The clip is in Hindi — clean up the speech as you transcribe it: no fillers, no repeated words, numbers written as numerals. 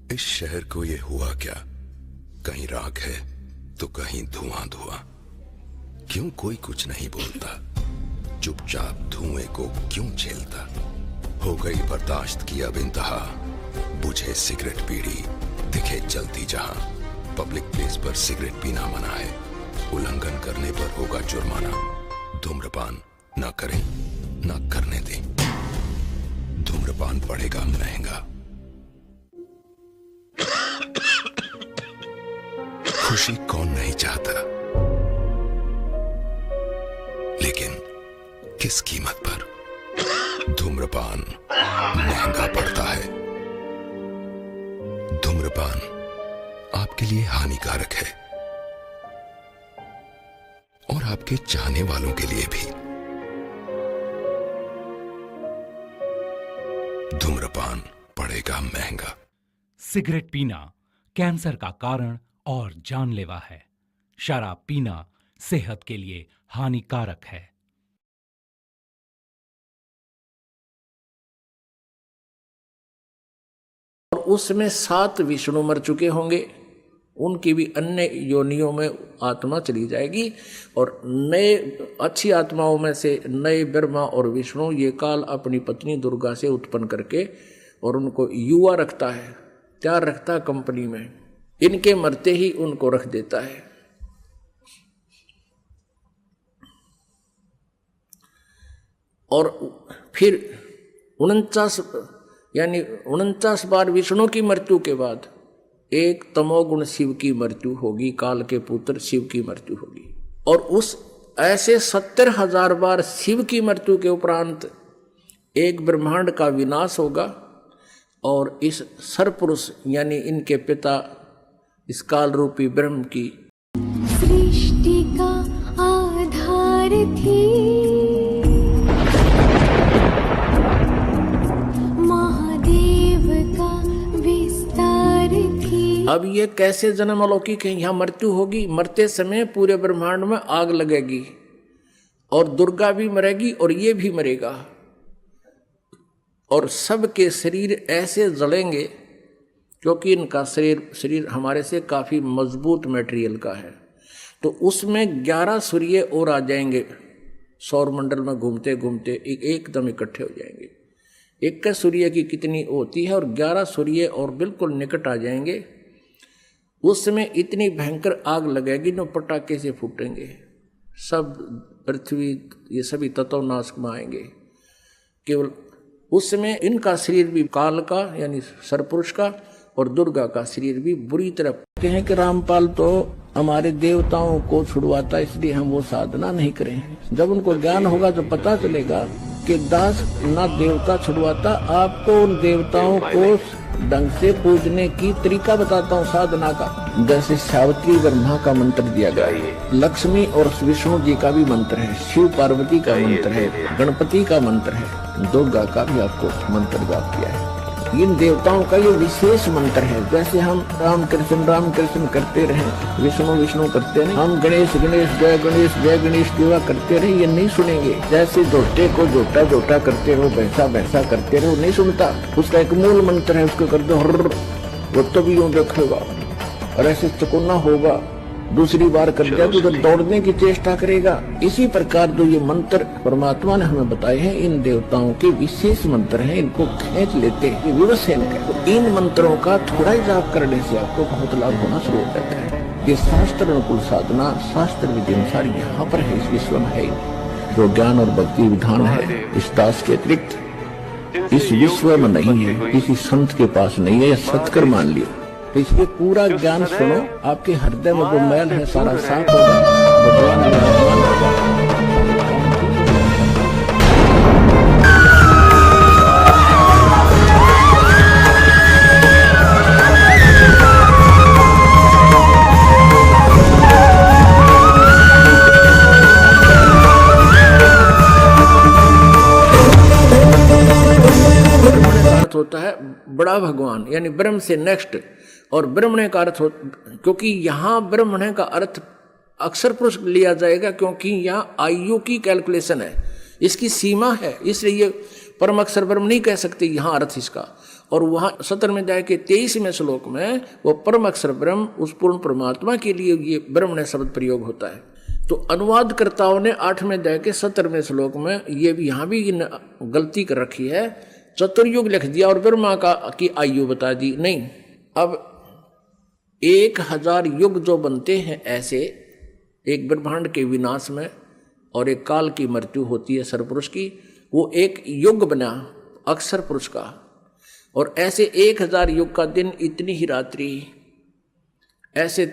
इस शहर को ये हुआ क्या? कहीं राख है तो कहीं धुआं धुआं। क्यों कोई कुछ नहीं बोलता? चुपचाप धुएं को क्यों झेलता? हो गई बर्दाश्त की अब इंतहा। बुझे सिगरेट बीड़ी दिखे जलती जहां। पब्लिक प्लेस पर सिगरेट पीना मना है। उल्लंघन करने पर होगा जुर्माना। धूम्रपान ना करें ना करने दें। धूम्रपान पड़ेगा महंगा। खुशी कौन नहीं चाहता, लेकिन किस कीमत पर? धूम्रपान महंगा पड़ता है। धूम्रपान आपके लिए हानिकारक है और आपके चाहने वालों के लिए भी। धूम्रपान पड़ेगा महंगा। सिगरेट पीना कैंसर का कारण और जानलेवा है। शराब पीना सेहत के लिए हानिकारक है। और उसमें 7 विष्णु मर चुके होंगे, उनकी भी अन्य योनियों में आत्मा चली जाएगी और नए अच्छी आत्माओं में से नए ब्रह्मा और विष्णु ये काल अपनी पत्नी दुर्गा से उत्पन्न करके और उनको युवा रखता है, तैयार रखता है कंपनी में। इनके मरते ही उनको रख देता है। और फिर 49 बार विष्णु की मृत्यु के बाद एक तमोगुण शिव की मृत्यु होगी, काल के पुत्र शिव की मृत्यु होगी। और उस ऐसे 70,000 बार शिव की मृत्यु के उपरांत एक ब्रह्मांड का विनाश होगा और इस सरपुरुष यानी इनके पिता इस काल रूपी ब्रह्म की सृष्टि का आधार थी, महादेव का विस्तार थी। अब ये कैसे जन्म अलौकिक है? यहाँ मृत्यु होगी, मरते समय पूरे ब्रह्मांड में आग लगेगी और दुर्गा भी मरेगी और ये भी मरेगा और सबके शरीर ऐसे जलेंगे क्योंकि इनका शरीर हमारे से काफ़ी मजबूत मटेरियल का है। तो उसमें 11 सूर्य और आ जाएंगे, सौरमंडल में घूमते घूमते एकदम इकट्ठे हो जाएंगे। एक का सूर्य की कितनी होती है और 11 सूर्य और बिल्कुल निकट आ जाएंगे। उसमें इतनी भयंकर आग लगेगी न पटाखे से फूटेंगे, सब पृथ्वी ये सभी तत्व नाश में आएंगे। केवल उसमें इनका शरीर भी काल का यानी सरपुरुष का और दुर्गा का शरीर भी बुरी तरह। कहते हैं कि रामपाल तो हमारे देवताओं को छुड़वाता, इसलिए हम वो साधना नहीं करें। जब उनको ज्ञान होगा तो पता चलेगा कि दास ना देवता छुड़वाता, आपको उन देवताओं को ढंग से पूजने की तरीका बताता हूँ साधना का। जैसे सावित्री ब्रह्मा का मंत्र दिया गया है, लक्ष्मी और विष्णु जी का भी मंत्र है, शिव पार्वती का मंत्र है, गणपति का मंत्र है, दुर्गा का भी आपको मंत्र जाप किया है। इन देवताओं का ये विशेष मंत्र है। जैसे हम राम कृष्ण करते रहे, विष्णु विष्णु करते रहे, हम गणेश जय गणेश देवा करते रहे, ये नहीं सुनेंगे। जैसे जोटे को जोटा जोटा करते रहो, भैंसा करते रहो, नहीं सुनता। उसका एक मूल मंत्र है, उसको कर दो हर, वो तभी यूं रखेगा और ऐसे चकोना होगा। दूसरी बार कर दिया तो दौड़ने की चेष्टा करेगा। इसी प्रकार जो ये मंत्र परमात्मा ने हमें बताए हैं, इन देवताओं के विशेष मंत्र हैं, इनको खींच लेते हैं, विवश है इनका। तो इन मंत्रों का थोड़ा ही जाप करने से आपको बहुत लाभ होना शुरू हो जाता है। ये शास्त्र अनुकूल साधना, शास्त्र विधि अनुसार यहाँ पर है, इस विश्व में है। जो ज्ञान और भक्ति विधान है इस दास के अतिरिक्त इस विश्व में नहीं है, किसी संत के पास नहीं है, या सत्कर मान लियो। तो इसलिए पूरा ज्ञान सुनो, आपके हृदय में जो मैल है सारा साफ होगा, भगवान विराजमान होगा। होता है बड़ा भगवान यानी ब्रह्म से नेक्स्ट, और ब्रह्मण्य का अर्थ क्योंकि यहाँ ब्रह्मण्य का अर्थ अक्षर पुरुष लिया जाएगा, क्योंकि यहाँ आयु की कैलकुलेशन है, इसकी सीमा है, इसलिए ये परम अक्षर ब्रह्म नहीं कह सकते यहाँ अर्थ इसका। और वहाँ 17वें अध्याय के 23वें श्लोक में वो परम अक्षर ब्रह्म उस पूर्ण परमात्मा के लिए ये ब्रह्मण्य शब्द प्रयोग होता है। तो अनुवादकर्ताओं ने 8वें अध्याय के 17वें श्लोक में ये भी यहाँ भी गलती कर रखी है, चतुर्युग लिख दिया और ब्रह्मा की आयु बता दी। नहीं, अब 1000 युग जो बनते हैं ऐसे एक ब्रह्मांड के विनाश में और एक काल की मृत्यु होती है सरपुरुष की, वो एक युग बना अक्षर पुरुष का। और ऐसे 1000 युग का दिन, इतनी ही रात्रि, ऐसे